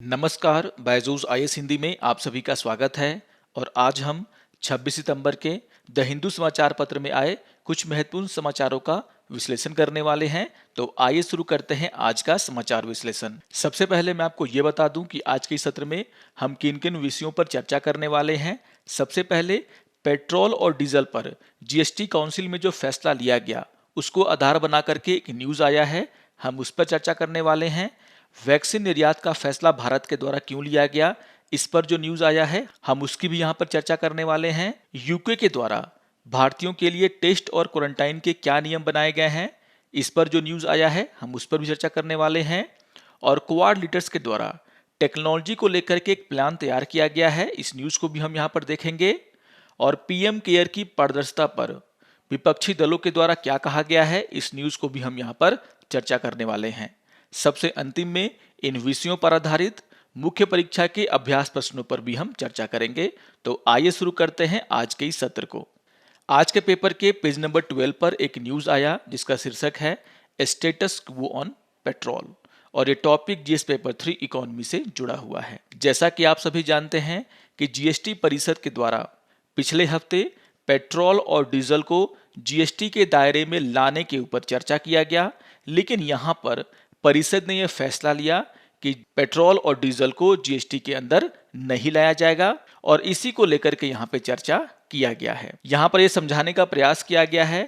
नमस्कार, बायजूस आईएएस हिंदी में आप सभी का स्वागत है। और आज हम 26 सितंबर के द हिंदू समाचार पत्र में आए कुछ महत्वपूर्ण समाचारों का विश्लेषण करने वाले हैं। तो आइए शुरू करते हैं आज का समाचार विश्लेषण। सबसे पहले मैं आपको ये बता दूं कि आज के इस सत्र में हम किन किन विषयों पर चर्चा करने वाले हैं। सबसे पहले पेट्रोल और डीजल पर जीएसटी काउंसिल में जो फैसला लिया गया उसको आधार बना करके एक न्यूज आया है, हम उस पर चर्चा करने वाले हैं। वैक्सीन निर्यात का फैसला भारत के द्वारा क्यों लिया गया, इस पर जो न्यूज आया है हम उसकी भी यहाँ पर चर्चा करने वाले हैं। यूके के द्वारा भारतीयों के लिए टेस्ट और क्वारंटाइन के क्या नियम बनाए गए हैं, इस पर जो न्यूज आया है हम उस पर भी चर्चा करने वाले हैं। और क्वाड लीडर्स के द्वारा टेक्नोलॉजी को लेकर के एक प्लान तैयार किया गया है, इस न्यूज को भी हम यहाँ पर देखेंगे। और पीएम केयर की पारदर्शिता पर विपक्षी दलों के द्वारा क्या कहा गया है, इस न्यूज को भी हम यहाँ पर चर्चा करने वाले हैं। सबसे अंतिम में इन विषयों पर आधारित मुख्य परीक्षा के अभ्यास प्रश्नों पर भी हम चर्चा करेंगे। तो आइए शुरू करते हैं आज के इस सत्र को। आज के पेपर के पेज नंबर 12 पर एक न्यूज आया जिसका शीर्षक है स्टेटस क्वो ऑन पेट्रोल, और ये टॉपिक जीएस पेपर 3 इकोनॉमी से जुड़ा हुआ है। जैसा कि आप सभी जानते हैं कि जीएसटी परिषद के द्वारा पिछले हफ्ते पेट्रोल और डीजल को जीएसटी के दायरे में लाने के ऊपर चर्चा किया गया, लेकिन यहाँ पर परिषद ने यह फैसला लिया कि पेट्रोल और डीजल को जीएसटी के अंदर नहीं लाया जाएगा, और इसी को लेकर के यहाँ पे चर्चा किया गया है। यहाँ पर यह समझाने का प्रयास किया गया है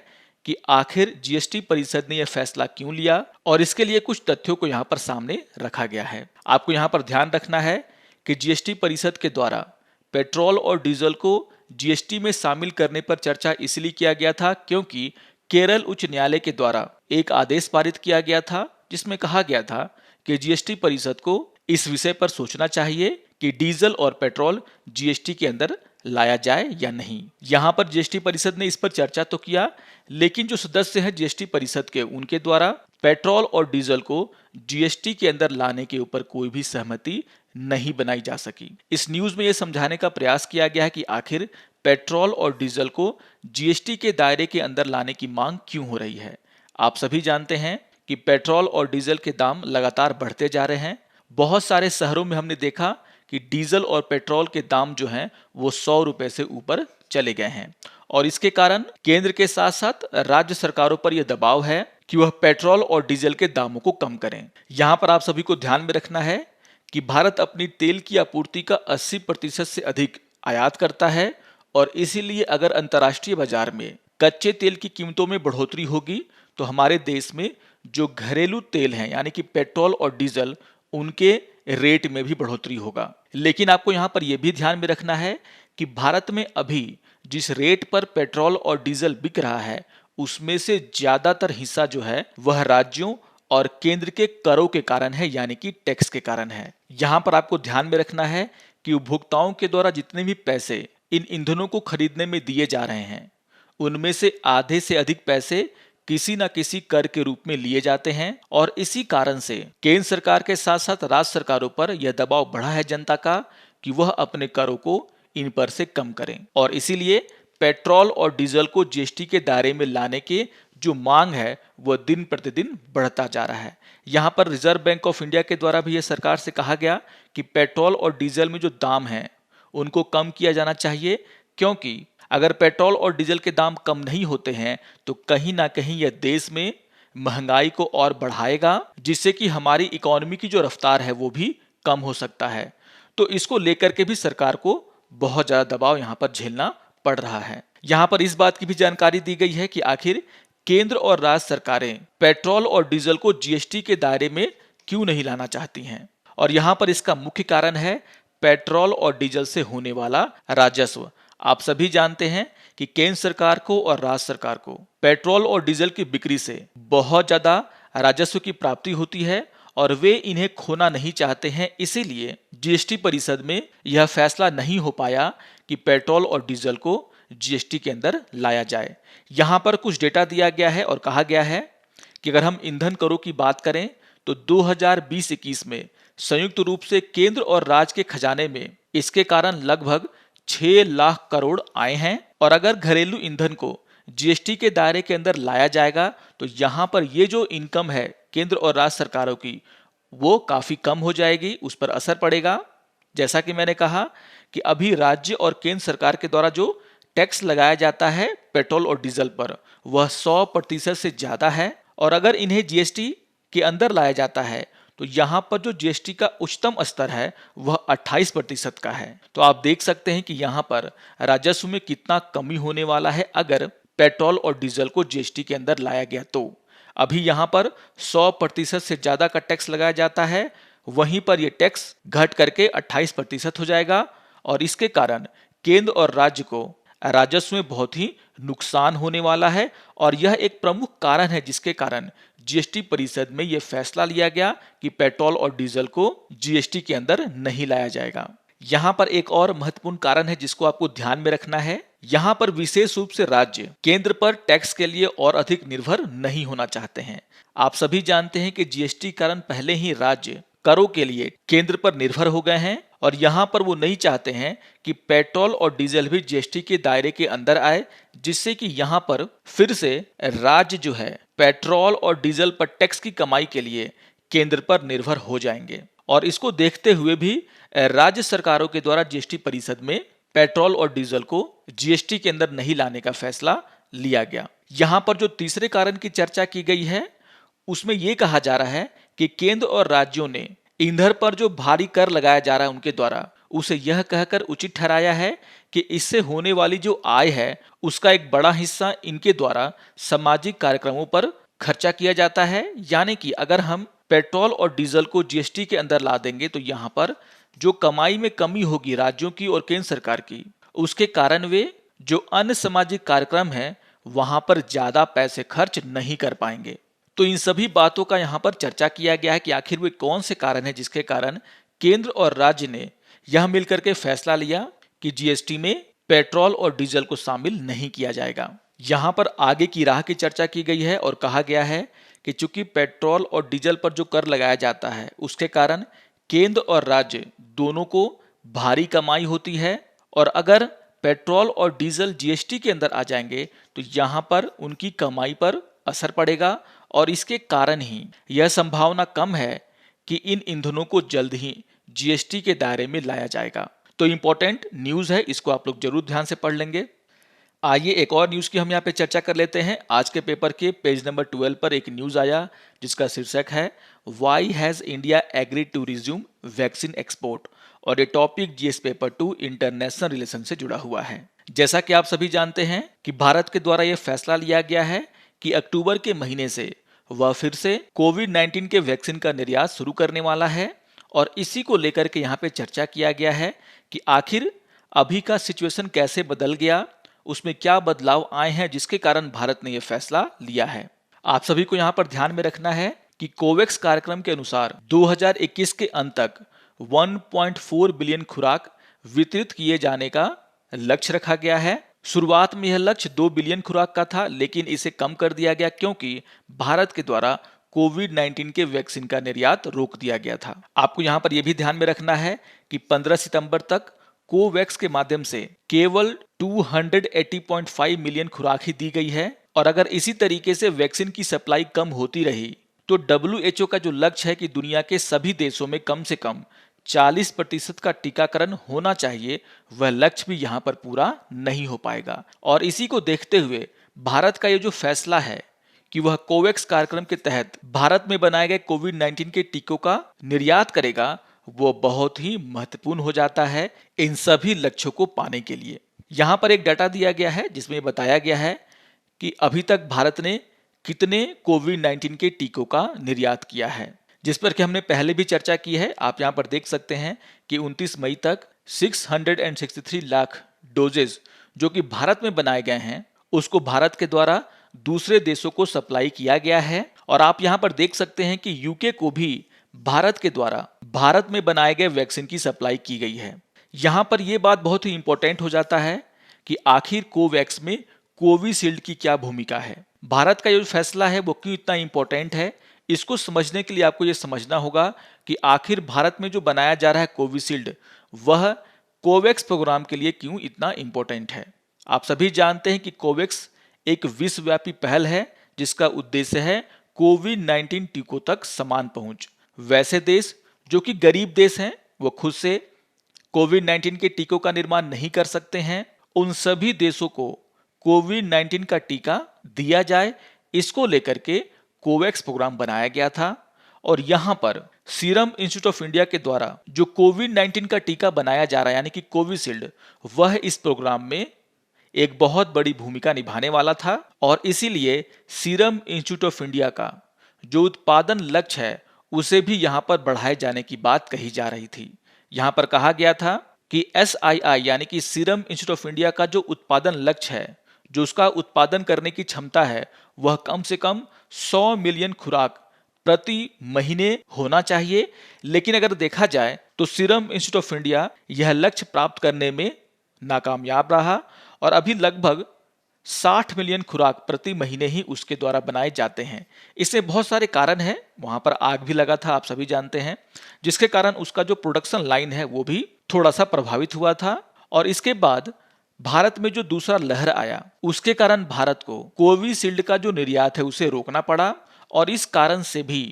कि आखिर जीएसटी परिषद ने यह फैसला क्यों लिया, और इसके लिए कुछ तथ्यों को यहाँ पर सामने रखा गया है। आपको यहाँ पर ध्यान रखना है कि जीएसटी परिषद के द्वारा पेट्रोल और डीजल को जीएसटी में शामिल करने पर चर्चा इसलिए किया गया था क्योंकि केरल उच्च न्यायालय के द्वारा एक आदेश पारित किया गया था जिसमें कहा गया था कि जीएसटी परिषद को इस विषय पर सोचना चाहिए कि डीजल और पेट्रोल जीएसटी के अंदर लाया जाए या नहीं। यहाँ पर जीएसटी परिषद ने इस पर चर्चा तो किया, लेकिन जो सदस्य हैं जीएसटी परिषद के, उनके द्वारा पेट्रोल और डीजल को जीएसटी के अंदर लाने के ऊपर कोई भी सहमति नहीं बनाई जा सकी। इस न्यूज में यह समझाने का प्रयास किया गया है कि आखिर पेट्रोल और डीजल को जीएसटी के दायरे के अंदर लाने की मांग क्यों हो रही है। आप सभी जानते हैं कि पेट्रोल और डीजल के दाम लगातार बढ़ते जा रहे हैं। बहुत सारे शहरों में हमने देखा कि डीजल और पेट्रोल के दाम जो हैं वो 100 रुपए से ऊपर चले गए हैं, और इसके कारण केंद्र के साथ साथ राज्य सरकारों पर यह दबाव है कि वह पेट्रोल और डीजल के दामों को कम करें। यहाँ पर आप सभी को ध्यान में रखना है कि भारत अपनी तेल की आपूर्ति का 80% से अधिक आयात करता है, और इसीलिए अगर अंतर्राष्ट्रीय बाजार में कच्चे तेल की कीमतों में बढ़ोतरी होगी तो हमारे देश में जो घरेलू तेल हैं यानी कि पेट्रोल और डीजल, उनके रेट में भी बढ़ोतरी होगा। लेकिन आपको यहाँ पर यह भी ध्यान में रखना है कि भारत में अभी जिस रेट पर पेट्रोल और डीजल बिक रहा है उसमें से ज्यादातर हिस्सा जो है वह राज्यों और केंद्र के करों के कारण है, यानी कि टैक्स के कारण है। यहाँ पर आपको ध्यान में रखना है कि उपभोक्ताओं के द्वारा जितने भी पैसे इन ईंधनों को खरीदने में दिए जा रहे हैं उनमें से आधे से अधिक पैसे किसी न किसी कर के रूप में लिए जाते हैं, और इसी कारण से केंद्र सरकार के साथ साथ राज्य सरकारों पर यह दबाव बढ़ा है जनता का कि वह अपने करों को इन पर से कम करें, और इसीलिए पेट्रोल और डीजल को जीएसटी के दायरे में लाने के जो मांग है वह दिन प्रतिदिन बढ़ता जा रहा है। यहाँ पर रिजर्व बैंक ऑफ इंडिया के द्वारा भी यह सरकार से कहा गया कि पेट्रोल और डीजल में जो दाम है उनको कम किया जाना चाहिए, क्योंकि अगर पेट्रोल और डीजल के दाम कम नहीं होते हैं तो कहीं ना कहीं यह देश में महंगाई को और बढ़ाएगा, जिससे कि हमारी इकोनॉमी की जो रफ्तार है वो भी कम हो सकता है। तो इसको लेकर के भी सरकार को बहुत ज्यादा दबाव यहाँ पर झेलना पड़ रहा है। यहाँ पर इस बात की भी जानकारी दी गई है कि आखिर केंद्र और राज्य सरकारें पेट्रोल और डीजल को जीएसटी के दायरे में क्यों नहीं लाना चाहती हैं, और यहाँ पर इसका मुख्य कारण है पेट्रोल और डीजल से होने वाला राजस्व। आप सभी जानते हैं कि केंद्र सरकार को और राज्य सरकार को पेट्रोल और डीजल की बिक्री से बहुत ज्यादा राजस्व की प्राप्ति होती है, और वे इन्हें खोना नहीं चाहते हैं। इसीलिए जीएसटी परिषद में यह फैसला नहीं हो पाया कि पेट्रोल और डीजल को जीएसटी के अंदर लाया जाए। यहाँ पर कुछ डेटा दिया गया है और कहा गया है कि अगर हम ईंधन करों की बात करें तो 2020-21 में संयुक्त रूप से केंद्र और राज्य के खजाने में इसके कारण लगभग 6 लाख करोड़ आए हैं, और अगर घरेलू ईंधन को जीएसटी के दायरे के अंदर लाया जाएगा तो यहाँ पर ये जो इनकम है केंद्र और राज्य सरकारों की वो काफ़ी कम हो जाएगी, उस पर असर पड़ेगा। जैसा कि मैंने कहा कि अभी राज्य और केंद्र सरकार के द्वारा जो टैक्स लगाया जाता है पेट्रोल और डीजल पर, वह 100% से ज़्यादा है। और अगर इन्हें जीएसटी के अंदर लाया जाता है तो यहाँ पर जो जीएसटी का उच्चतम स्तर है वह 28% का है। तो आप देख सकते हैं कि यहाँ पर राजस्व में कितना कमी होने वाला है अगर पेट्रोल और डीजल को जीएसटी के अंदर लाया गया तो। अभी यहाँ पर 100% से ज़्यादा का टैक्स लगाया जाता है, वहीं पर यह टैक्स घट करके 28% हो जाएगा और इसके कारण केंद्र और राज्य को राजस्व में बहुत ही नुकसान होने वाला है। और यह एक प्रमुख कारण है जिसके कारण जीएसटी परिषद में यह फैसला लिया गया कि पेट्रोल और डीजल को जीएसटी के अंदर नहीं लाया जाएगा। यहाँ पर एक और महत्वपूर्ण कारण है जिसको आपको ध्यान में रखना है। यहाँ पर विशेष रूप से राज्य केंद्र पर टैक्स के लिए और अधिक निर्भर नहीं होना चाहते हैं। आप सभी जानते हैं कि जीएसटी कारण पहले ही राज्य करों के लिए केंद्र पर निर्भर हो गए हैं और यहाँ पर वो नहीं चाहते हैं कि पेट्रोल और डीजल भी जीएसटी के दायरे के अंदर आए, जिससे कि यहाँ पर फिर से राज्य जो है पेट्रोल और डीजल पर टैक्स की कमाई के लिए केंद्र पर निर्भर हो जाएंगे। और इसको देखते हुए भी राज्य सरकारों के द्वारा जीएसटी परिषद में पेट्रोल और डीजल को जीएसटी के अंदर नहीं लाने का फैसला लिया गया। यहाँ पर जो तीसरे कारण की चर्चा की गई है उसमें यह कहा जा रहा है कि केंद्र और राज्यों ने ईंधन पर जो भारी कर लगाया जा रहा है उनके द्वारा उसे यह कहकर उचित ठहराया है कि इससे होने वाली जो आय है उसका एक बड़ा हिस्सा इनके द्वारा सामाजिक कार्यक्रमों पर खर्चा किया जाता है। यानी कि अगर हम पेट्रोल और डीजल को जीएसटी के अंदर ला देंगे तो यहाँ पर जो कमाई में कमी होगी राज्यों की और केंद्र सरकार की, उसके कारण वे जो अन्य सामाजिक कार्यक्रम है वहां पर ज्यादा पैसे खर्च नहीं कर पाएंगे। तो इन सभी बातों का यहाँ पर चर्चा किया गया है कि आखिर वे कौन से कारण है जिसके कारण केंद्र और राज्य ने यह मिलकर के फैसला लिया कि जीएसटी में पेट्रोल और डीजल को शामिल नहीं किया जाएगा। यहाँ पर आगे की राह की चर्चा की गई है और कहा गया है कि चूंकि पेट्रोल और डीजल पर जो कर लगाया जाता है उसके कारण केंद्र और राज्य दोनों को भारी कमाई होती है और अगर पेट्रोल और डीजल जीएसटी के अंदर आ जाएंगे तो यहाँ पर उनकी कमाई पर असर पड़ेगा और इसके कारण ही यह संभावना कम है कि इन ईंधनों को जल्द ही जीएसटी के दायरे में लाया जाएगा। तो इंपॉर्टेंट न्यूज़ है, इसको आप लोग जरूर ध्यान से पढ़ लेंगे। आइए एक और न्यूज़ की हम यहाँ पे चर्चा कर लेते हैं। आज के पेपर के पेज नंबर 12 पर एक न्यूज़ आया जिसका शीर्षक है why has India agreed to resume vaccine export और ये topic GS paper 2 international relation से जुड़ा हुआ है। जैसा कि आप सभी जानते हैं कि भारत के द्वारा यह फैसला लिया गया है कि अक्टूबर के महीने से वह फिर से कोविड-19 के वैक्सीन का निर्यात शुरू करने वाला है और इसी को लेकर के यहाँ पे चर्चा किया गया है कि आखिर अभी का सिचुएशन कैसे बदल गया, उसमें क्या बदलाव आए हैं जिसके कारण भारत ने यह फैसला लिया है। आप सभी को यहाँ पर ध्यान में रखना है कि कोवैक्स कार्यक्रम के अनुसार 2021 के अंत तक 1.4 बिलियन खुराक वितरित किए जाने का लक्ष्य रखा गया है। शुरुआत में यह लक्ष्य 2 बिलियन खुराक का था लेकिन इसे कम कर दिया गया क्योंकि भारत के द्वारा कोविड-19 के वैक्सीन का निर्यात रोक दिया गया था। आपको यहाँ पर यह भी ध्यान में रखना है कि 15 सितंबर तक कोवैक्स के माध्यम से केवल 280.5 मिलियन खुराक ही दी गई है और अगर इसी तरीके से वैक्सीन की सप्लाई कम होती रही तो WHO का जो लक्ष्य है कि दुनिया के सभी देशों में कम से कम 40% का टीकाकरण होना चाहिए, वह लक्ष्य भी यहाँ पर पूरा नहीं हो पाएगा। और इसी को देखते हुए भारत का ये जो फैसला है कि वह कोवैक्स कार्यक्रम के तहत भारत में बनाए गए कोविड-19 के टीकों का निर्यात करेगा, वो बहुत ही महत्वपूर्ण हो जाता है इन सभी लक्ष्यों को पाने के लिए। यहाँ पर एक डाटा दिया गया है जिसमें बताया गया है कि अभी तक भारत ने कितने कोविड-19 के टीकों का निर्यात किया है, जिस पर कि हमने पहले भी चर्चा की है। आप यहाँ पर देख सकते हैं कि 29 मई तक 663 लाख डोजेज जो कि भारत में बनाए गए हैं उसको भारत के द्वारा दूसरे देशों को सप्लाई किया गया है। और आप यहाँ पर देख सकते हैं कि यूके को भी भारत के द्वारा भारत में बनाए गए वैक्सीन की सप्लाई की गई है। यहाँ पर यह बात बहुत ही इंपॉर्टेंट हो जाता है कि आखिर कोवैक्स में कोविशील्ड की क्या भूमिका है। भारत का जो फैसला है वो क्यों इतना इंपॉर्टेंट है, इसको समझने के लिए आपको ये समझना होगा कि आखिर भारत में जो बनाया जा रहा है कोविशील्ड वह कोवैक्स प्रोग्राम के लिए क्यों इतना इंपॉर्टेंट है। आप सभी जानते हैं कि कोवैक्स एक विश्वव्यापी पहल है जिसका उद्देश्य है कोविड-19 टीकों तक समान पहुंच। वैसे देश जो कि गरीब देश हैं, वो खुद से कोविड-19 के टीकों का निर्माण नहीं कर सकते हैं, उन सभी देशों को कोविड-19 का टीका दिया जाए, इसको लेकर के कोवैक्स प्रोग्राम बनाया गया था। और यहाँ पर सीरम इंस्टीट्यूट ऑफ इंडिया के द्वारा जो कोविड-19 का टीका बनाया जा रहा है, यानी कि कोविशील्ड, वह इस प्रोग्राम में एक बहुत बड़ी भूमिका निभाने वाला था। और इसीलिए सीरम इंस्टीट्यूट ऑफ इंडिया का जो उत्पादन लक्ष्य है, उसे भी यहाँ पर बढ़ाए जाने की बात कही जा रही थी। यहाँ पर कहा गया था कि SII यानी कि सीरम इंस्टीट्यूट ऑफ इंडिया का जो उत्पादन लक्ष्य है, जो उसका उत्पादन करने की क्षमता है, वह कम से कम 100 मिलियन खुराक प्रति महीने होना चाहिए। लेकिन अगर देखा जाए तो सीरम इंस्टीट्यूट ऑफ इंडिया यह लक्ष्य प्राप्त करने में नाकामयाब रहा और अभी लगभग 60 मिलियन खुराक प्रति महीने ही उसके द्वारा बनाए जाते हैं। इससे बहुत सारे कारण हैं, वहां पर आग भी लगा था, आप सभी जानते हैं, जिसके कारण उसका जो प्रोडक्शन लाइन है वो भी थोड़ा सा प्रभावित हुआ था। और इसके बाद भारत में जो दूसरा लहर आया, उसके कारण भारत को कोविशील्ड का जो निर्यात है उसे रोकना पड़ा और इस कारण से भी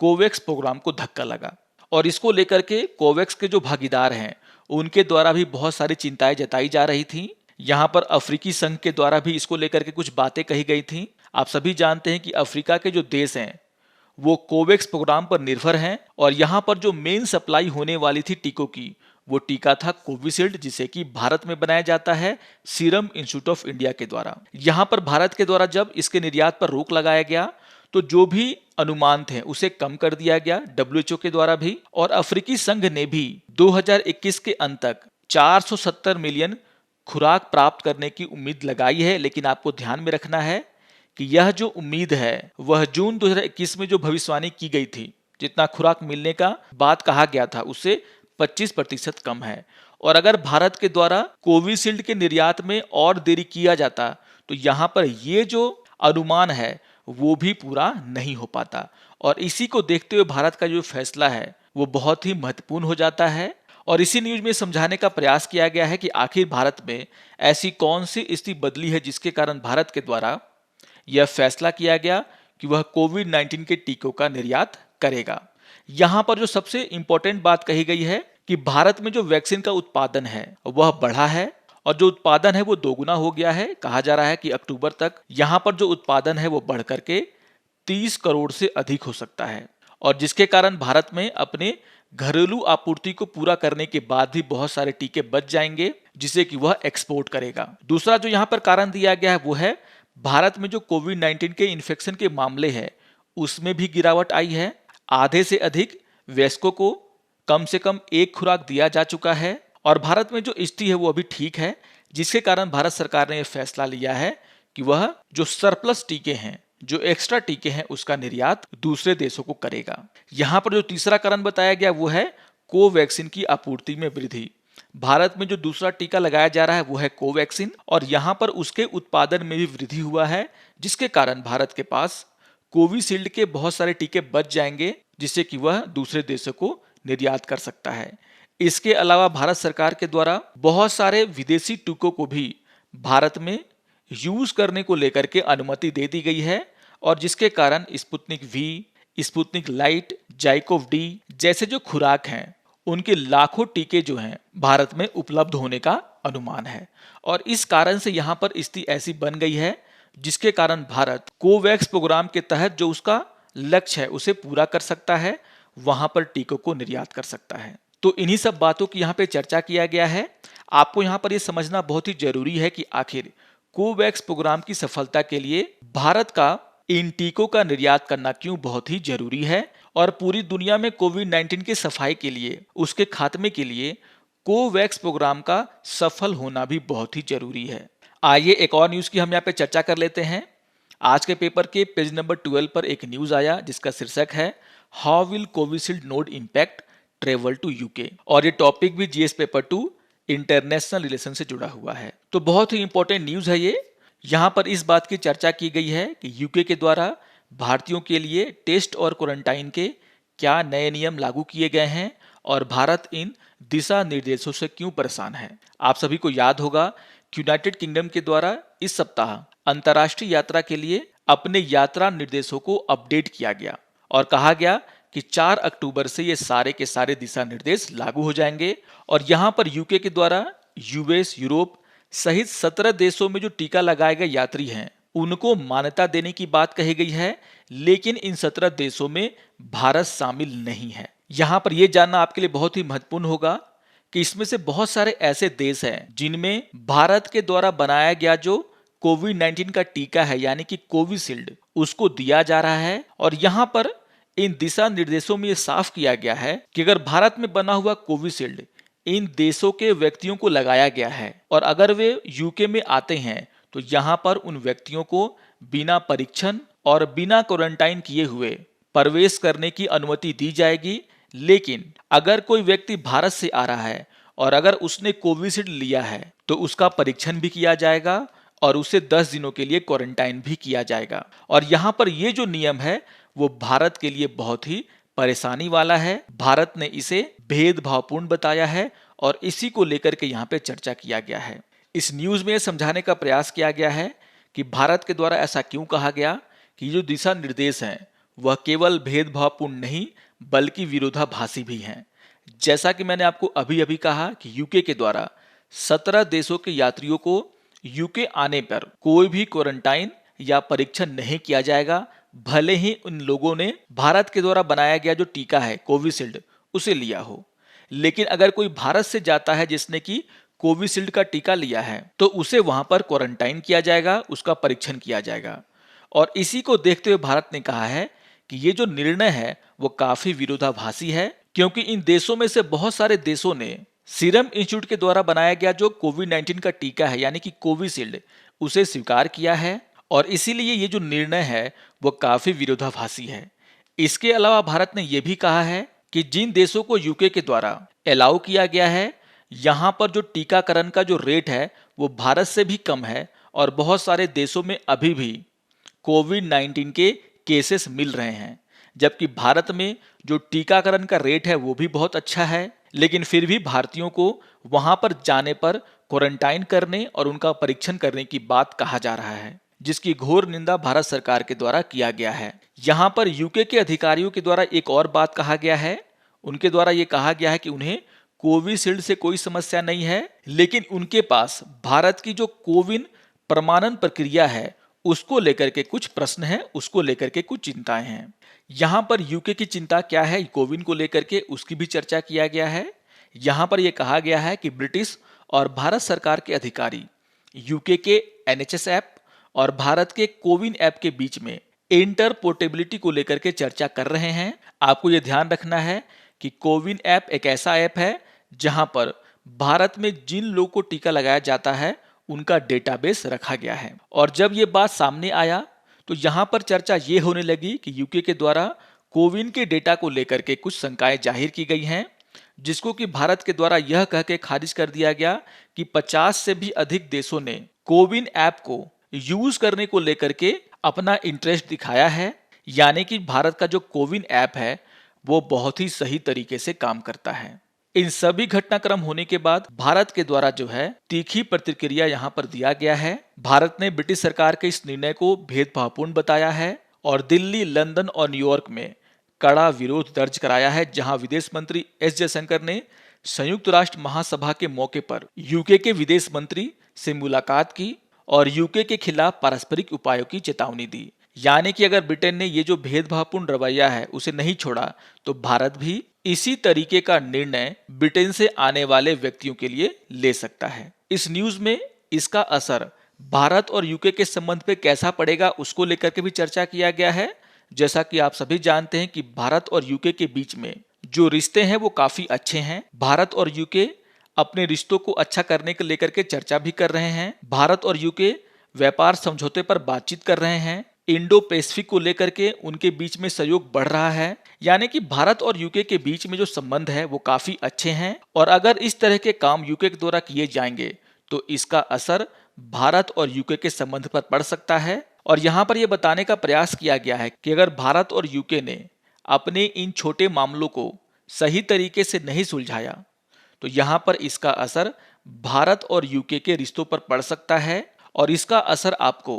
कोवैक्स प्रोग्राम को धक्का लगा। और इसको लेकर के कोवैक्स के जो भागीदार हैं, उनके द्वारा भी बहुत सारी चिंताएं जताई जा रही थी। यहाँ पर अफ्रीकी संघ के द्वारा भी इसको लेकर के कुछ बातें कही गई थी। आप सभी जानते हैं कि अफ्रीका के जो देश हैं वो कोवैक्स प्रोग्राम पर निर्भर हैं और यहाँ पर जो मेन सप्लाई होने वाली थी टीकों की, वो टीका था कोविशील्ड, जिसे कि भारत में बनाया जाता है सीरम इंस्टीट्यूट ऑफ इंडिया के द्वारा। यहाँ पर भारत के द्वारा जब इसके निर्यात पर रोक लगाया गया तो जो भी अनुमान थे उसे कम कर दिया गया WHO के द्वारा भी। और अफ्रीकी संघ ने भी 2021 के अंत तक 470 मिलियन खुराक प्राप्त करने की उम्मीद लगाई है। लेकिन आपको ध्यान में रखना है कि यह जो उम्मीद है वह जून 2021 में जो भविष्यवाणी की गई थी, जितना खुराक मिलने का बात कहा गया था, उससे 25% कम है। और अगर भारत के द्वारा कोविशील्ड के निर्यात में और देरी किया जाता तो यहाँ पर ये जो अनुमान है वो भी पूरा नहीं हो पाता। और इसी को देखते हुए भारत का जो फैसला है वो बहुत ही महत्वपूर्ण हो जाता है। और इसी न्यूज में समझाने का प्रयास किया गया है कि आखिर भारत में ऐसी कौन सी स्थिति बदली है जिसके कारण भारत के द्वारा यह फैसला किया गया कि वह कोविड-19 के टीकों का निर्यात करेगा। यहाँ पर जो सबसे इंपॉर्टेंट बात कही गई है कि भारत में जो वैक्सीन का उत्पादन है वह बढ़ा है और जो उत्पादन है वो दोगुना हो गया है। कहा जा रहा है कि अक्टूबर तक यहाँ पर जो उत्पादन है वो बढ़ करके 30 करोड़ से अधिक हो सकता है और जिसके कारण भारत में अपने घरेलू आपूर्ति को पूरा करने के बाद भी बहुत सारे टीके बच जाएंगे, जिसे कि वह एक्सपोर्ट करेगा। दूसरा जो यहाँ पर कारण दिया गया है वो है भारत में जो कोविड-19 के इन्फेक्शन के मामले हैं उसमें भी गिरावट आई है। आधे से अधिक वयस्कों को कम से कम एक खुराक दिया जा चुका है और भारत में जो स्थिति है वो अभी ठीक है, जिसके कारण भारत सरकार ने यह फैसला लिया है कि वह जो सरप्लस टीके हैं, जो एक्स्ट्रा टीके हैं, उसका निर्यात दूसरे देशों को करेगा। यहाँ पर जो तीसरा कारण बताया गया वो है कोवैक्सीन की आपूर्ति में वृद्धि। भारत में जो दूसरा टीका लगाया जा रहा है वो है कोवैक्सीन और यहाँ पर उसके उत्पादन में भी वृद्धि हुआ है, जिसके कारण भारत के पास कोविशील्ड के बहुत सारे टीके बच जाएंगे, जिससे कि वह दूसरे देशों को निर्यात कर सकता है। इसके अलावा भारत सरकार के द्वारा बहुत सारे विदेशी टीकों को भी भारत में यूज करने को लेकर के अनुमति दे दी गई है और जिसके कारण Sputnik V, Sputnik light, ZyCoV D जैसे जो खुराक हैं उनके लाखों टीके जो हैं भारत में उपलब्ध होने का अनुमान है। और इस कारण से यहाँ पर स्थिति ऐसी बन गई है जिसके कारण भारत कोवैक्स प्रोग्राम के तहत जो उसका लक्ष्य है उसे पूरा कर सकता है, वहां पर टीकों को निर्यात कर सकता है। तो इन्हीं सब बातों की यहाँ पे चर्चा किया गया है। आपको यहाँ पर यह समझना बहुत ही जरूरी है कि आखिर कोवैक्स प्रोग्राम की सफलता के लिए भारत का इन टीकों का निर्यात करना क्यों बहुत ही जरूरी है और पूरी दुनिया में कोविड-19 की सफाई के लिए, उसके खात्मे के लिए कोवैक्स प्रोग्राम का सफल होना भी बहुत ही जरूरी है। आइए एक और न्यूज की हम यहाँ पे चर्चा कर लेते हैं। आज के पेपर के पेज नंबर 12 पर एक न्यूज आया जिसका शीर्षक है how will Covishield nod impact travel to UK और ये टॉपिक भी जीएस पेपर 2 इंटरनेशनल रिलेशन से जुड़ा हुआ है। तो बहुत ही इंपॉर्टेंट न्यूज है ये। यहाँ पर इस बात की चर्चा की गई है कि यूके के द्वारा भारतीयों के लिए टेस्ट और क्वारंटाइन के क्या नए नियम लागू किए गए हैं और भारत इन दिशा निर्देशों से क्यों परेशान है। आप सभी को याद होगा कि यूनाइटेड किंगडम के द्वारा इस सप्ताह अंतर्राष्ट्रीय यात्रा के लिए अपने यात्रा निर्देशों को अपडेट किया गया और कहा गया कि 4 अक्टूबर से ये सारे के सारे दिशा निर्देश लागू हो जाएंगे और यहाँ पर यूके के द्वारा यूएस, यूरोप सहित 17 देशों में जो टीका लगाए गए यात्री हैं उनको मान्यता देने की बात कही गई है, लेकिन इन 17 देशों में भारत शामिल नहीं है। यहाँ पर यह जानना आपके लिए बहुत ही महत्वपूर्ण होगा कि इसमें से बहुत सारे ऐसे देश हैं जिनमें भारत के द्वारा बनाया गया जो कोविड-19 का टीका है यानी कि कोविशील्ड उसको दिया जा रहा है। और यहाँ पर इन दिशा निर्देशों में ये साफ किया गया है कि अगर भारत में बना हुआ कोविशील्ड इन देशों के व्यक्तियों को लगाया गया है और अगर वे यूके में आते हैं तो यहाँ पर उन व्यक्तियों को बिना परीक्षण और बिना क्वारंटाइन किए हुए प्रवेश करने की अनुमति दी जाएगी। लेकिन अगर कोई व्यक्ति भारत से आ रहा है और अगर उसने कोविशील्ड लिया है तो उसका परीक्षण भी किया जाएगा और उसे 10 दिनों के लिए क्वारंटाइन भी किया जाएगा। और यहाँ पर ये जो नियम है वो भारत के लिए बहुत ही परेशानी वाला है। भारत ने इसे भेदभावपूर्ण बताया है और इसी को लेकर के यहाँ पे चर्चा किया गया है। इस न्यूज में समझाने का प्रयास किया गया है कि भारत के द्वारा ऐसा क्यों कहा गया कि जो दिशा निर्देश हैं वह केवल भेदभावपूर्ण नहीं बल्कि विरोधाभासी भी हैं। जैसा कि मैंने आपको अभी अभी कहा कि यूके के द्वारा 17 देशों के यात्रियों को यूके आने पर कोई भी क्वारंटाइन या परीक्षण नहीं किया जाएगा, भले ही उन लोगों ने भारत के द्वारा बनाया गया जो टीका है कोविशील्ड उसे लिया हो। लेकिन अगर कोई भारत से जाता है जिसने कि कोविशील्ड का टीका लिया है तो उसे वहां पर क्वारंटाइन किया जाएगा, उसका परीक्षण किया जाएगा। और इसी को देखते हुए भारत ने कहा है कि ये जो निर्णय है वो काफी विरोधाभासी है, क्योंकि इन देशों में से बहुत सारे देशों ने सीरम इंस्टीट्यूट के द्वारा बनाया गया जो कोविड-19 का टीका है यानी कि कोविशील्ड उसे स्वीकार किया है और इसीलिए ये जो निर्णय है वो काफी विरोधाभासी है। इसके अलावा भारत ने यह भी कहा है कि जिन देशों को यूके के द्वारा अलाउ किया गया है यहाँ पर जो टीकाकरण का जो रेट है वो भारत से भी कम है और बहुत सारे देशों में अभी भी कोविड-19 के केसेस मिल रहे हैं, जबकि भारत में जो टीकाकरण का रेट है वो भी बहुत अच्छा है। लेकिन फिर भी भारतीयों को वहां पर जाने पर क्वारंटाइन करने और उनका परीक्षण करने की बात कहा जा रहा है, जिसकी घोर निंदा भारत सरकार के द्वारा किया गया है। यहाँ पर यूके के अधिकारियों के द्वारा एक और बात कहा गया है, उनके द्वारा ये कहा गया है कि उन्हें कोविशील्ड से कोई समस्या नहीं है, लेकिन उनके पास भारत की जो कोविन प्रमाणन प्रक्रिया है उसको लेकर के कुछ प्रश्न हैं, उसको लेकर के कुछ चिंताएं हैं। यहाँ पर यूके की चिंता क्या है कोविन को लेकर के उसकी भी चर्चा किया गया है। यहाँ पर यह कहा गया है कि ब्रिटिश और भारत सरकार के अधिकारी यूके के NHS ऐप और भारत के कोविन ऐप के बीच में इंटरपोर्टेबिलिटी को लेकर के चर्चा कर रहे हैं। आपको यह ध्यान रखना है कि कोविन ऐप एक ऐसा ऐप है जहां पर भारत में जिन लोगों को टीका लगाया जाता है उनका डेटाबेस रखा गया है। और जब ये बात सामने आया तो यहाँ पर चर्चा ये होने लगी कि यूके के द्वारा कोविन के डेटा को लेकर के कुछ शंकाएं जाहिर की गई हैं, जिसको कि भारत के द्वारा यह कह के खारिज कर दिया गया कि 50 से भी अधिक देशों ने कोविन ऐप को यूज करने को लेकर के अपना इंटरेस्ट दिखाया है, यानी कि भारत का जो कोविन ऐप है वो बहुत ही सही तरीके से काम करता है। इन सभी घटनाक्रम होने के बाद भारत के द्वारा जो है तीखी प्रतिक्रिया यहाँ पर दिया गया है। भारत ने ब्रिटिश सरकार के इस निर्णय को भेदभावपूर्ण बताया है और दिल्ली, लंदन और न्यूयॉर्क में कड़ा विरोध दर्ज कराया है, जहां विदेश मंत्री एस जयशंकर ने संयुक्त राष्ट्र महासभा के मौके पर यूके के विदेश मंत्री से मुलाकात की और यूके के खिलाफ पारस्परिक उपायों की चेतावनी दी। यानी कि अगर ब्रिटेन ने ये जो भेदभावपूर्ण रवैया है उसे नहीं छोड़ा तो भारत भी इसी तरीके का निर्णय ब्रिटेन से आने वाले व्यक्तियों के लिए ले सकता है। इस न्यूज में इसका असर भारत और यूके के संबंध पे कैसा पड़ेगा उसको लेकर के भी चर्चा किया गया है। जैसा कि आप सभी जानते हैं कि भारत और यूके के बीच में जो रिश्ते हैं वो काफी अच्छे हैं। भारत और यूके अपने रिश्तों को अच्छा करने को लेकर के चर्चा भी कर रहे हैं। भारत और यूके व्यापार समझौते पर बातचीत कर रहे हैं। इंडो पैसिफिक को लेकर के उनके बीच में सहयोग बढ़ रहा है, यानी कि भारत और यूके के बीच में जो संबंध है वो काफी अच्छे हैं। और अगर इस तरह के काम यूके के द्वारा किए जाएंगे तो इसका असर भारत और यूके के संबंध पर पड़ सकता है। और यहाँ पर यह बताने का प्रयास किया गया है कि अगर भारत और यूके ने अपने इन छोटे मामलों को सही तरीके से नहीं सुलझाया तो यहाँ पर इसका असर भारत और यूके के रिश्तों पर पड़ सकता है और इसका असर आपको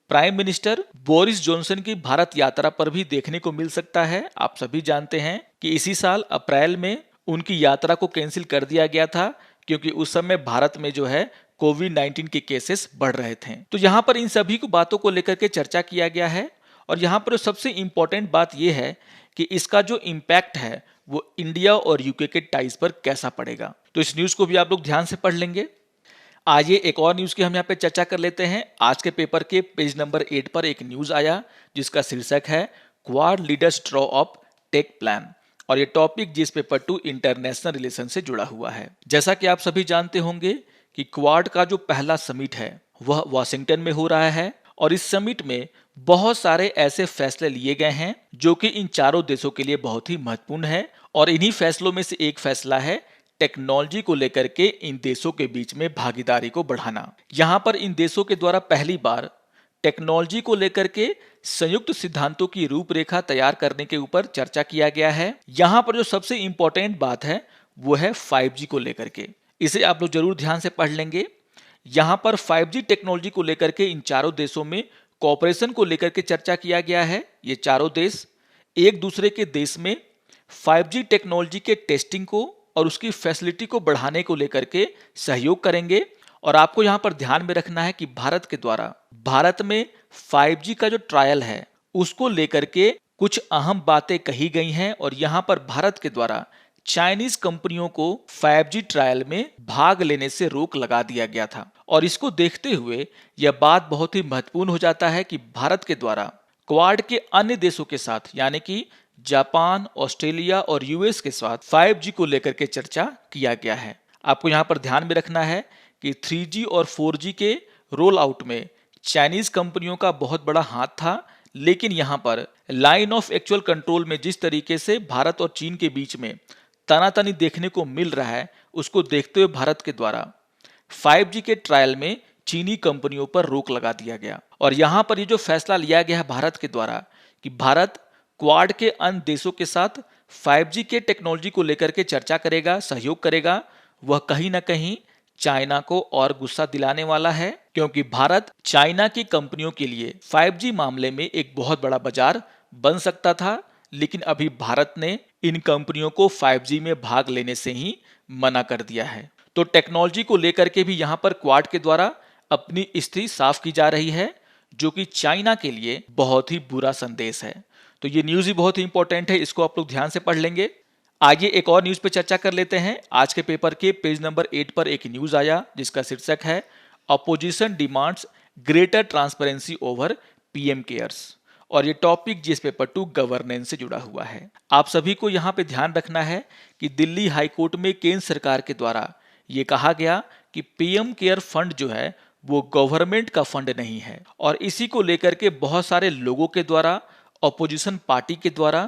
प्राइम मिनिस्टर बोरिस जॉनसन की भारत यात्रा पर भी देखने को मिल सकता है। आप सभी जानते हैं कि इसी साल अप्रैल में उनकी यात्रा को कैंसिल कर दिया गया था, क्योंकि उस समय भारत में जो है कोविड-19 के केसेस बढ़ रहे थे। तो यहाँ पर इन सभी को बातों को लेकर के चर्चा किया गया है, और यहाँ पर सबसे इंपॉर्टेंट बात यह है कि इसका जो इम्पैक्ट है वो इंडिया और यूके के टाइज पर कैसा पड़ेगा। तो इस न्यूज को भी आप लोग ध्यान से पढ़ लेंगे। आइए एक और न्यूज की हम यहाँ पे चर्चा कर लेते हैं। आज के पेपर के पेज नंबर 8 पर एक न्यूज आया जिसका शीर्षक है Quad leaders draw up tech plan, और ये टॉपिक जिस पेपर 2 इंटरनेशनल रिलेशन से जुड़ा हुआ है। जैसा कि आप सभी जानते होंगे कि क्वाड का जो पहला समिट है वह वाशिंगटन में हो रहा है, और इस समिट में बहुत सारे ऐसे फैसले लिए गए हैं जो कि इन चारों देशों के लिए बहुत ही महत्वपूर्ण है। और इन्हीं फैसलों में से एक फैसला है टेक्नोलॉजी को लेकर के इन देशों के बीच में भागीदारी को बढ़ाना। यहाँ पर इन देशों के द्वारा पहली बार टेक्नोलॉजी को लेकर के संयुक्त सिद्धांतों की रूपरेखा तैयार करने के ऊपर चर्चा किया गया है। यहाँ पर जो सबसे इंपॉर्टेंट बात है वो है 5G को लेकर के। इसे आप लोग जरूर ध्यान से पढ़ लेंगे। यहाँ पर 5G टेक्नोलॉजी को लेकर के इन चारों देशों में कोऑपरेशन को लेकर के चर्चा किया गया है। ये चारों देश एक दूसरे के देश में 5G टेक्नोलॉजी के टेस्टिंग को और उसकी फैसिलिटी को बढ़ाने को लेकर के सहयोग करेंगे। और आपको यहाँ पर ध्यान में रखना है कि भारत के द्वारा भारत में 5G का जो ट्रायल है उसको लेकर के कुछ अहम बातें कही गई हैं, और यहाँ पर भारत के द्वारा चाइनीज कंपनियों को 5G ट्रायल में भाग लेने से रोक लगा दिया गया था। और इसको देखते हुए यह बात बहुत ही महत्वपूर्ण हो जाता है कि भारत के द्वारा क्वाड के अन्य देशों के साथ यानी कि जापान, ऑस्ट्रेलिया और यूएस के साथ 5G को लेकर के चर्चा किया गया है। आपको यहाँ पर ध्यान में रखना है कि 3G और 4G के रोल आउट में चाइनीज कंपनियों का बहुत बड़ा हाथ था, लेकिन यहाँ पर लाइन ऑफ एक्चुअल कंट्रोल में जिस तरीके से भारत और चीन के बीच में तनातनी देखने को मिल रहा है उसको देखते हुए भारत के द्वारा 5G के ट्रायल में चीनी कंपनियों पर रोक लगा दिया गया। और यहाँ पर ये जो फैसला लिया गया है भारत के द्वारा कि भारत क्वाड के अन्य देशों के साथ 5G के टेक्नोलॉजी को लेकर के चर्चा करेगा, सहयोग करेगा, वह कहीं ना कहीं चाइना को और गुस्सा दिलाने वाला है, क्योंकि भारत चाइना की कंपनियों के लिए 5G मामले में एक बहुत बड़ा बाजार बन सकता था, लेकिन अभी भारत ने इन कंपनियों को 5G में भाग लेने से ही मना कर दिया है। तो टेक्नोलॉजी को लेकर के भी यहाँ पर क्वाड के द्वारा अपनी स्थिति साफ की जा रही है, जो कि चाइना के लिए बहुत ही बुरा संदेश है। तो ये न्यूज ही बहुत ही इंपॉर्टेंट है, इसको आप लोग ध्यान से पढ़ लेंगे। आइए एक और न्यूज पे चर्चा कर लेते हैं। आज के पेपर के पेज नंबर 8 पर एक न्यूज आया जिसका शीर्षक है opposition demands greater transparency over PM cares, और ये टॉपिक जिस पेपर 2 गवर्नेंस से जुड़ा हुआ है। आप सभी को यहाँ पे ध्यान रखना है कि दिल्ली हाईकोर्ट में केंद्र सरकार के द्वारा ये कहा गया कि पीएम केयर फंड जो है वो गवर्नमेंट का फंड नहीं है, और इसी को लेकर के बहुत सारे लोगों के द्वारा, ऑपोजिशन पार्टी के द्वारा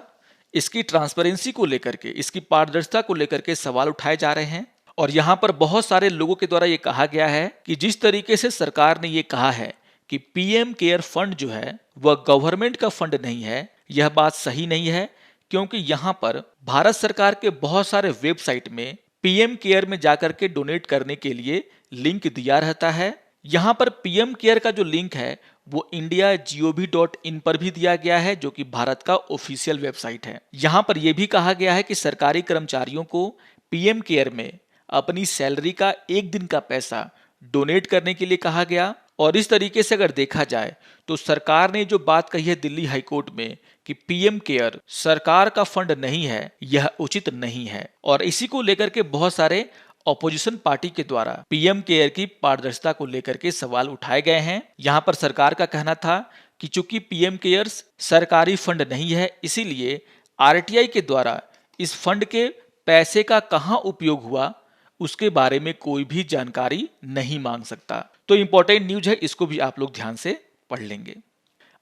इसकी ट्रांसपेरेंसी को लेकर के, इसकी पारदर्शिता को लेकर के सवाल उठाए जा रहे हैं। और यहाँ पर बहुत सारे लोगों के द्वारा ये कहा गया है कि जिस तरीके से सरकार ने ये कहा है कि पीएम केयर फंड जो है वह गवर्नमेंट का फंड नहीं है, यह बात सही नहीं है, क्योंकि यहाँ पर भारत सरकार के बहुत सारे वेबसाइट में पीएम केयर में जाकर के डोनेट करने के लिए लिंक दिया रहता है। यहाँ पर पीएम केयर का जो लिंक है वो indiagov.in पर भी दिया गया है, जो कि भारत का ऑफिशियल वेबसाइट है। यहाँ पर यह भी कहा गया है कि सरकारी कर्मचारियों को पीएम केयर में अपनी सैलरी का 1 दिन का पैसा डोनेट करने के लिए कहा गया। और इस तरीके से अगर देखा जाए तो सरकार ने जो बात कही है दिल्ली हाईकोर्ट में कि पीएम केयर सरकार का फंड नहीं है, यह उचित नहीं है। और इसी को लेकर के बहुत सारे ऑपोजिशन पार्टी के द्वारा पीएम केयर की पारदर्शिता को लेकर के सवाल उठाए गए हैं। यहाँ पर सरकार का कहना था कि चूंकि पीएम केयर्स सरकारी फंड नहीं है, इसीलिए आरटीआई के द्वारा इस फंड के पैसे का कहाँ उपयोग हुआ उसके बारे में कोई भी जानकारी नहीं मांग सकता। तो इंपॉर्टेंट न्यूज है, इसको भी आप लोग ध्यान से पढ़ लेंगे।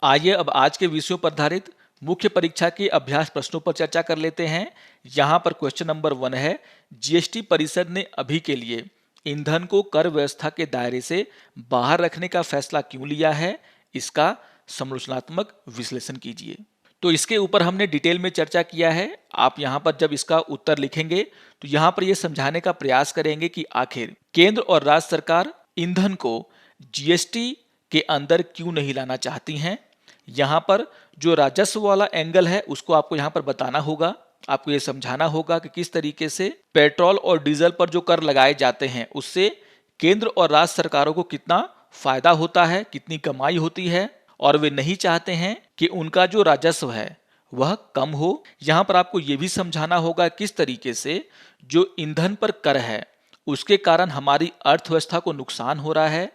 आइए अब आज के विषयों पर आधारित मुख्य परीक्षा के अभ्यास प्रश्नों पर चर्चा कर लेते हैं। यहाँ पर क्वेश्चन नंबर 1 है, जीएसटी परिषद ने अभी के लिए ईंधन को कर व्यवस्था के दायरे से बाहर रखने का फैसला क्यों लिया है, इसका समालोचनात्मक विश्लेषण कीजिए। तो इसके ऊपर हमने डिटेल में चर्चा किया है। आप यहाँ पर जब इसका उत्तर लिखेंगे तो यहाँ पर यह समझाने का प्रयास करेंगे कि आखिर केंद्र और राज्य सरकार ईंधन को जीएसटी के अंदर क्यों नहीं लाना चाहती हैं। यहाँ पर जो राजस्व वाला एंगल है उसको आपको यहाँ पर बताना होगा, आपको ये समझाना होगा कि किस तरीके से पेट्रोल और डीजल पर जो कर लगाए जाते हैं उससे केंद्र और राज्य सरकारों को कितना फायदा होता है, कितनी कमाई होती है, और वे नहीं चाहते हैं कि उनका जो राजस्व है वह कम हो। यहाँ पर आपको ये भी समझाना होगा किस तरीके से जो ईंधन पर कर है उसके कारण हमारी अर्थव्यवस्था को नुकसान हो रहा है,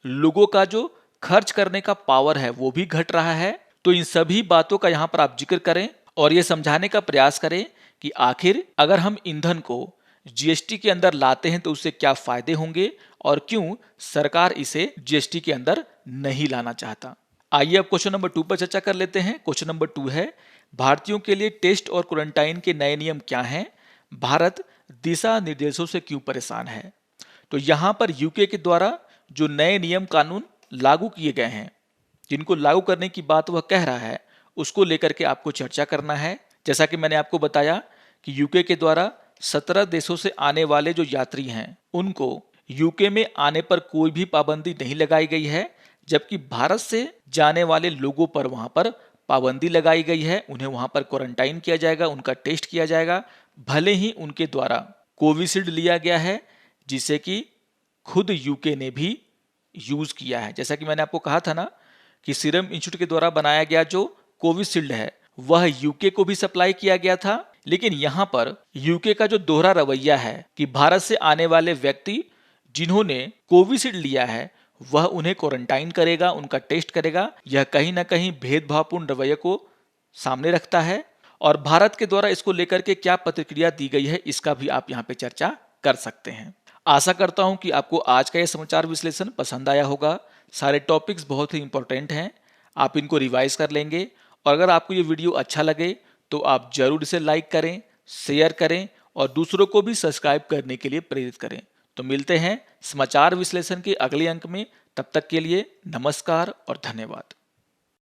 लोगों का जो खर्च करने का पावर है वो भी घट रहा है। तो इन सभी बातों का यहाँ पर आप जिक्र करें और ये समझाने का प्रयास करें कि आखिर अगर हम ईंधन को जीएसटी के अंदर लाते हैं तो उससे क्या फायदे होंगे और क्यों सरकार इसे जीएसटी के अंदर नहीं लाना चाहता। आइए अब क्वेश्चन नंबर 2 पर चर्चा कर लेते हैं। क्वेश्चन नंबर 2 है, भारतीयों के लिए टेस्ट और क्वारंटाइन के नए नियम क्या हैं, भारत दिशा निर्देशों से क्यों परेशान है। तो यहाँ पर यूके के द्वारा जो नए नियम कानून लागू किए गए हैं, जिनको लागू करने की बात वह कह रहा है, उसको लेकर के आपको चर्चा करना है। जैसा कि मैंने आपको बताया कि यूके के द्वारा 17 देशों से आने वाले जो यात्री हैं उनको यूके में आने पर कोई भी पाबंदी नहीं लगाई गई है, जबकि भारत से जाने वाले लोगों पर वहां पर पाबंदी लगाई गई है। उन्हें वहां पर क्वारंटाइन किया जाएगा, उनका टेस्ट किया जाएगा, भले ही उनके द्वारा कोविशील्ड लिया गया है जिसे कि खुद यूके ने भी यूज किया है। जैसा कि मैंने आपको कहा था ना कि सीरम इंस्टीट्यूट के द्वारा बनाया गया जो कोविशील्ड है वह यूके को भी सप्लाई किया गया था, लेकिन यहाँ पर यूके का जो दोहरा रवैया है कि भारत से आने वाले व्यक्ति जिन्होंने कोविशील्ड लिया है वह उन्हें क्वारंटाइन करेगा, उनका टेस्ट करेगा, यह कहीं ना कहीं भेदभावपूर्ण रवैये को सामने रखता है। और भारत के द्वारा इसको लेकर के क्या प्रतिक्रिया दी गई है इसका भी आप यहाँ पे चर्चा कर सकते हैं। आशा करता हूं कि आपको आज का यह समाचार विश्लेषण पसंद आया होगा। सारे टॉपिक्स बहुत ही इंपॉर्टेंट हैं, आप इनको रिवाइज कर लेंगे। और अगर आपको ये वीडियो अच्छा लगे तो आप जरूर इसे लाइक करें, शेयर करें और दूसरों को भी सब्सक्राइब करने के लिए प्रेरित करें। तो मिलते हैं समाचार विश्लेषण के अगले अंक में, तब तक के लिए नमस्कार और धन्यवाद।